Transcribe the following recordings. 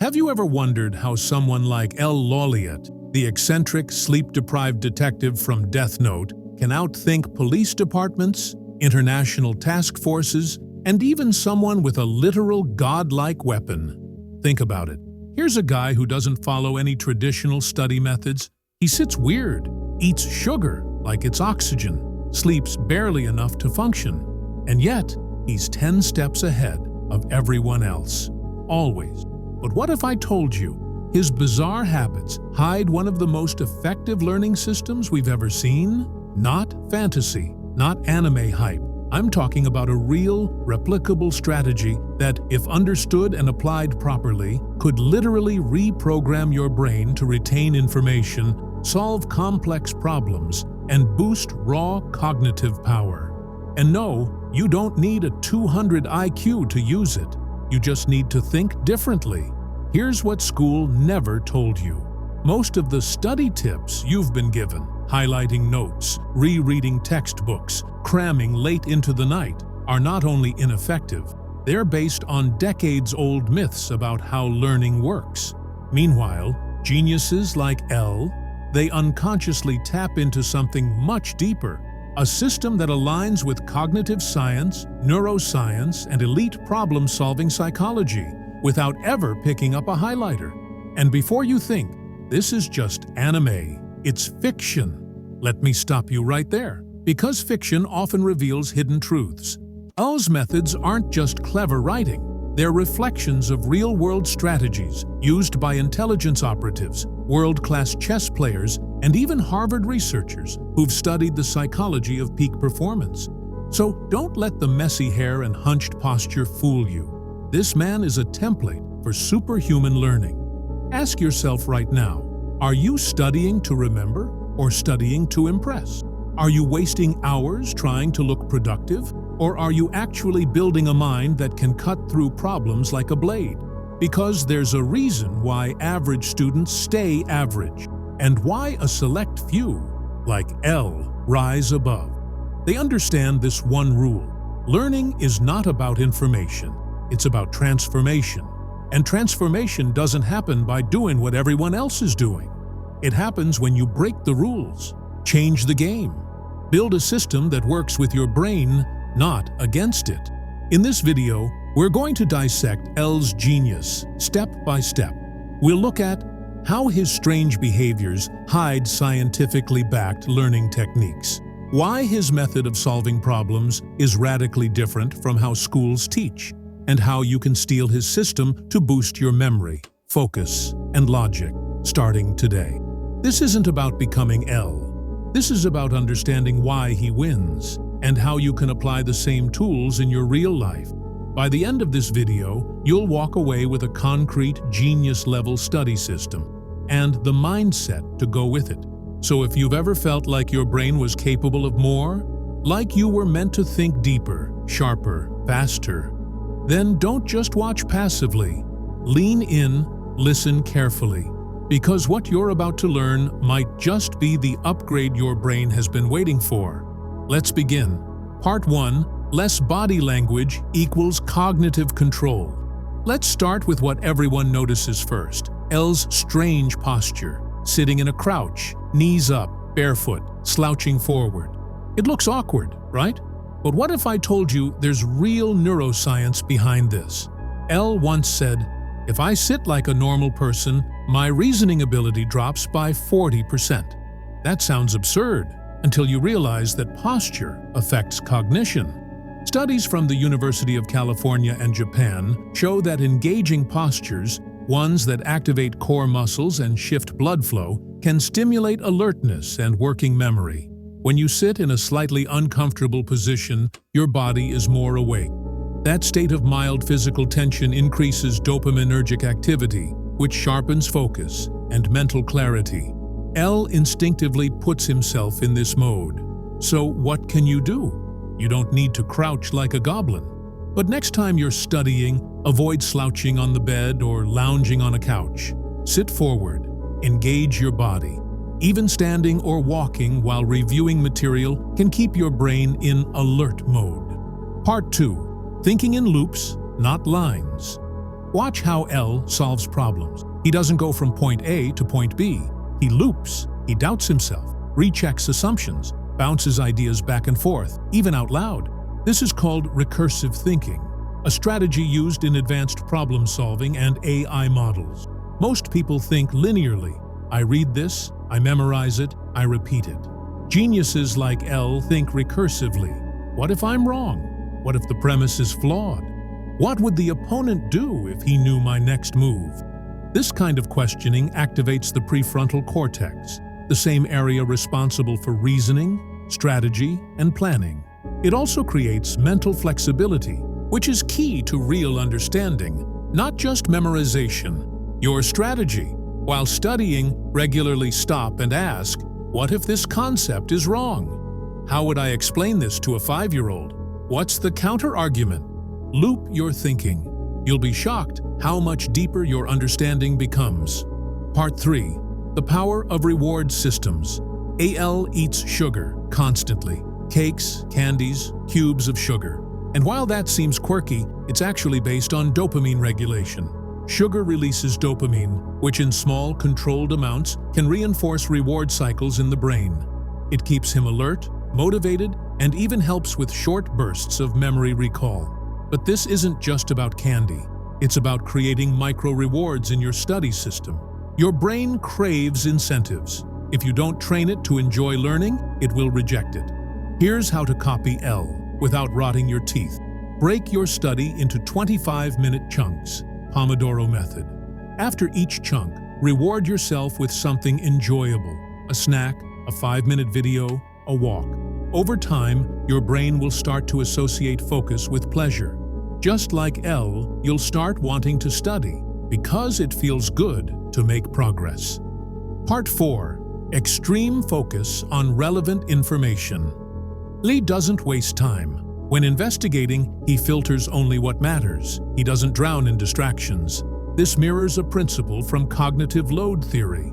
Have you ever wondered how someone like L Lawliet, the eccentric, sleep-deprived detective from Death Note, can outthink police departments, international task forces, and even someone with a literal godlike weapon? Think about it. Here's a guy who doesn't follow any traditional study methods. He sits weird, eats sugar like it's oxygen, sleeps barely enough to function, and yet he's 10 steps ahead of everyone else, always. But what if I told you his bizarre habits hide one of the most effective learning systems we've ever seen? Not fantasy, not anime hype. I'm talking about a real, replicable strategy that, if understood and applied properly, could literally reprogram your brain to retain information, solve complex problems, and boost raw cognitive power. And no, you don't need a 200 IQ to use it. You just need to think differently. Here's what school never told you. Most of the study tips you've been given, highlighting notes, rereading textbooks, cramming late into the night, are not only ineffective, they're based on decades-old myths about how learning works. Meanwhile, geniuses like L, they unconsciously tap into something much deeper, a system that aligns with cognitive science, neuroscience, and elite problem-solving psychology, without ever picking up a highlighter. And before you think, this is just anime, it's fiction. Let me stop you right there. Because fiction often reveals hidden truths. L's methods aren't just clever writing. They're reflections of real-world strategies used by intelligence operatives, world-class chess players, and even Harvard researchers who've studied the psychology of peak performance. So don't let the messy hair and hunched posture fool you. This man is a template for superhuman learning. Ask yourself right now, are you studying to remember or studying to impress? Are you wasting hours trying to look productive, or are you actually building a mind that can cut through problems like a blade? Because there's a reason why average students stay average, and why a select few, like L, rise above. They understand this one rule. Learning is not about information, it's about transformation. And transformation doesn't happen by doing what everyone else is doing. It happens when you break the rules, change the game, build a system that works with your brain, not against it. In this video, we're going to dissect L's genius, step by step. We'll look at how his strange behaviors hide scientifically backed learning techniques, why his method of solving problems is radically different from how schools teach, and how you can steal his system to boost your memory, focus, and logic, starting today. This isn't about becoming L. This is about understanding why he wins, and how you can apply the same tools in your real life. By the end of this video, you'll walk away with a concrete, genius-level study system, and the mindset to go with it. So if you've ever felt like your brain was capable of more, like you were meant to think deeper, sharper, faster, then don't just watch passively. Lean in, listen carefully, because what you're about to learn might just be the upgrade your brain has been waiting for. Let's begin. Part 1. Less body language equals cognitive control. Let's start with what everyone notices first. L's strange posture, sitting in a crouch, knees up, barefoot, slouching forward. It looks awkward, right? But what if I told you there's real neuroscience behind this? L once said, "If I sit like a normal person, my reasoning ability drops by 40%. That sounds absurd until you realize that posture affects cognition. Studies from the University of California and Japan show that engaging postures, ones that activate core muscles and shift blood flow, can stimulate alertness and working memory. When you sit in a slightly uncomfortable position, your body is more awake. That state of mild physical tension increases dopaminergic activity, which sharpens focus and mental clarity. L instinctively puts himself in this mode. So what can you do? You don't need to crouch like a goblin. But next time you're studying, avoid slouching on the bed or lounging on a couch. Sit forward, engage your body. Even standing or walking while reviewing material can keep your brain in alert mode. Part 2. Thinking in loops, not lines. Watch how L solves problems. He doesn't go from point A to point B. He loops, he doubts himself, rechecks assumptions, bounces ideas back and forth, even out loud. This is called recursive thinking, a strategy used in advanced problem-solving and AI models. Most people think linearly. I read this, I memorize it, I repeat it. Geniuses like L think recursively. What if I'm wrong? What if the premise is flawed? What would the opponent do if he knew my next move? This kind of questioning activates the prefrontal cortex, the same area responsible for reasoning, strategy, and planning. It also creates mental flexibility, which is key to real understanding, not just memorization. Your strategy. While studying, regularly stop and ask, what if this concept is wrong? How would I explain this to a 5-year-old? What's the counter-argument? Loop your thinking. You'll be shocked how much deeper your understanding becomes. Part 3. The power of reward systems. AL eats sugar constantly. Cakes, candies, cubes of sugar. And while that seems quirky, it's actually based on dopamine regulation. Sugar releases dopamine, which in small, controlled amounts can reinforce reward cycles in the brain. It keeps him alert, motivated, and even helps with short bursts of memory recall. But this isn't just about candy. It's about creating micro-rewards in your study system. Your brain craves incentives. If you don't train it to enjoy learning, it will reject it. Here's how to copy L without rotting your teeth. Break your study into 25-minute chunks. Pomodoro method. After each chunk, reward yourself with something enjoyable. A snack, a 5-minute video, a walk. Over time, your brain will start to associate focus with pleasure. Just like L, you'll start wanting to study because it feels good to make progress. Part 4. Extreme focus on relevant information. Lee doesn't waste time. When investigating, he filters only what matters. He doesn't drown in distractions. This mirrors a principle from cognitive load theory.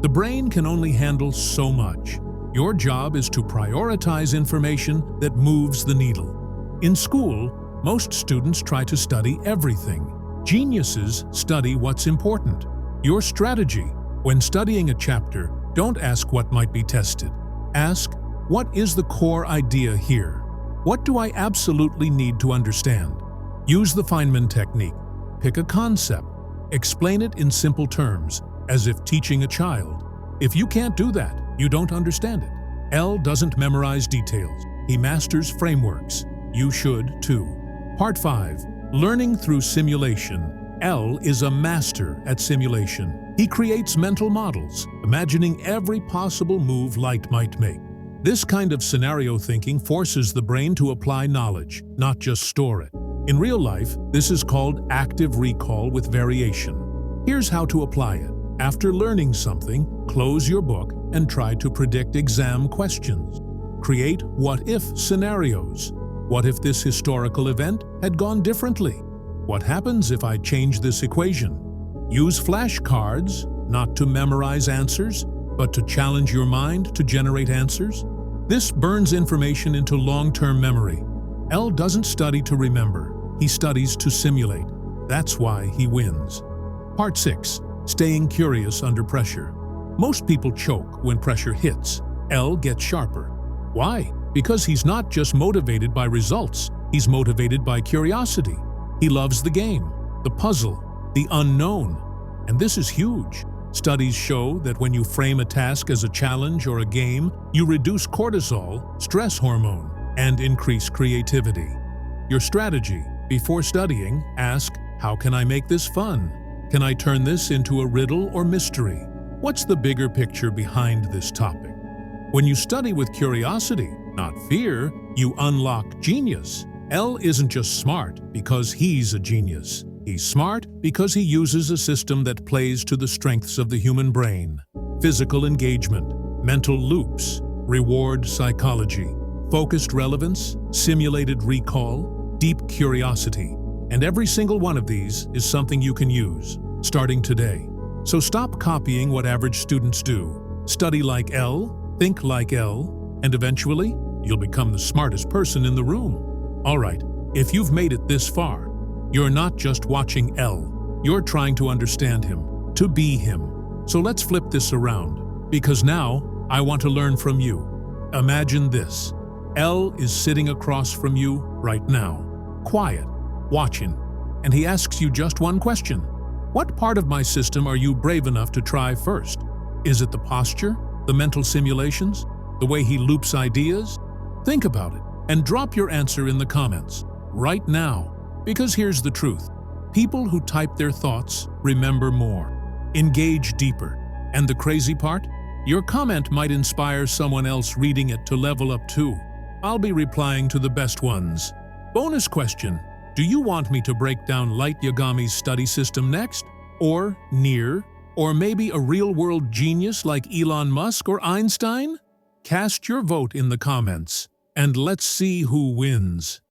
The brain can only handle so much. Your job is to prioritize information that moves the needle. In school, most students try to study everything. Geniuses study what's important. Your strategy: when studying a chapter, don't ask what might be tested. Ask, what is the core idea here? What do I absolutely need to understand? Use the Feynman technique. Pick a concept. Explain it in simple terms, as if teaching a child. If you can't do that, you don't understand it. L doesn't memorize details. He masters frameworks. You should too. Part 5. Learning through simulation. L is a master at simulation. He creates mental models, imagining every possible move Light might make. This kind of scenario thinking forces the brain to apply knowledge, not just store it. In real life, this is called active recall with variation. Here's how to apply it. After learning something, close your book and try to predict exam questions. Create what-if scenarios. What if this historical event had gone differently? What happens if I change this equation? Use flashcards, not to memorize answers, but to challenge your mind to generate answers. This burns information into long-term memory. L doesn't study to remember, he studies to simulate. That's why he wins. Part 6. Staying curious under pressure. Most people choke when pressure hits. L gets sharper. Why? Because he's not just motivated by results, he's motivated by curiosity. He loves the game, the puzzle, the unknown. And this is huge. Studies show that when you frame a task as a challenge or a game, you reduce cortisol, stress hormone, and increase creativity. Your strategy: before studying, ask, how can I make this fun? Can I turn this into a riddle or mystery? What's the bigger picture behind this topic? When you study with curiosity, not fear, you unlock genius. L isn't just smart because he's a genius. He's smart because he uses a system that plays to the strengths of the human brain. Physical engagement, mental loops, reward psychology, focused relevance, simulated recall, deep curiosity. And every single one of these is something you can use, starting today. So stop copying what average students do. Study like L, think like L, and eventually, you'll become the smartest person in the room. All right, if you've made it this far, you're not just watching L, You're trying to understand him, to be him. So let's flip this around, because now I want to learn from you. Imagine this. L is sitting across from you right now, quiet, watching, and he asks you just one question. What part of my system are you brave enough to try first? Is it the posture, the mental simulations, the way he loops ideas? Think about it and drop your answer in the comments right now, because here's the truth. People who type their thoughts remember more, engage deeper, and the crazy part? Your comment might inspire someone else reading it to level up too. I'll be replying to the best ones. Bonus question. Do you want me to break down Light Yagami's study system next? Or Near? Or maybe a real-world genius like Elon Musk or Einstein? Cast your vote in the comments, and let's see who wins.